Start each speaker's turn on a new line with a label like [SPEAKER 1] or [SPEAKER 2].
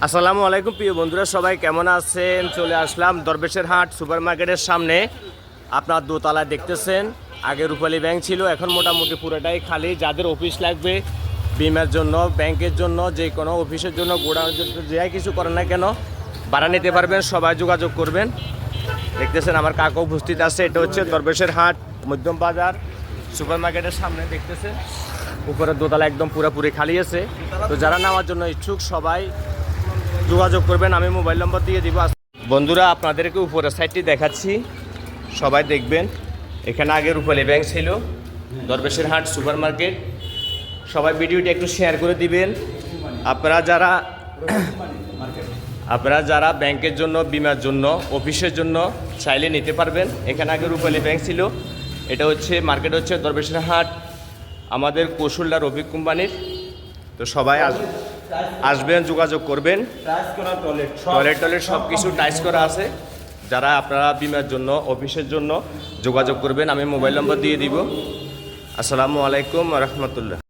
[SPEAKER 1] আসসালামু আলাইকুম প্রিয় বন্ধুরা, সবাই কেমন আছেন? চলে আসলাম দরবেশের হাট সুপার মার্কেটের সামনে। আপনার দোতলায় দেখতেছেন, আগে রূপালী ব্যাংক ছিল, এখন মোটামুটি পুরোটাই খালি। যাদের অফিস লাগবে বিমার জন্য, ব্যাংকের জন্য, যে কোনো অফিসের জন্য, গোডাউনের জন্য, যাই কিছু করেন না কেন ভাড়া নিতে পারবেন, সবাই যোগাযোগ করবেন। দেখতেছেন আমার কাকা উপস্থিত আছে। এটা হচ্ছে দরবেশের হাট মধ্যম বাজার সুপার মার্কেটের সামনে। দেখতেছেন উপরের দোতলা একদম পুরোপুরি খালি আছে। তো যারা নেওয়ার জন্য ইচ্ছুক সবাই যোগাযোগ করবেন, আমি মোবাইল নম্বর দিয়ে দিব। বন্ধুরা, আপনাদেরকে উপরের সাইডটি দেখাচ্ছি, সবাই দেখবেন। এখানে আগে রূপালী ব্যাংক ছিল, দরবেশের হাট সুপার মার্কেট। সবাই ভিডিওটি একটু শেয়ার করে দিবেন। আপনারা যারা ব্যাংকের জন্য, বিমার জন্য, অফিসের জন্য চাইলে নিতে পারবেন। এখানে আগে রূপালী ব্যাংক ছিল। এটা হচ্ছে মার্কেট হচ্ছে দরবেশের হাট, আমাদের কৌশলদার রফিক কোম্পানির। তো সবাই আসবেন, যোগাযোগ করবেন। টয়লেট সব কিছু টাইস করা আছে। যারা আপনারা বিমার জন্য, অফিসের জন্য যোগাযোগ করবেন, আমি মোবাইল নম্বর দিয়ে দিব। আসসালামু আলাইকুম রহমতুল্লাহ।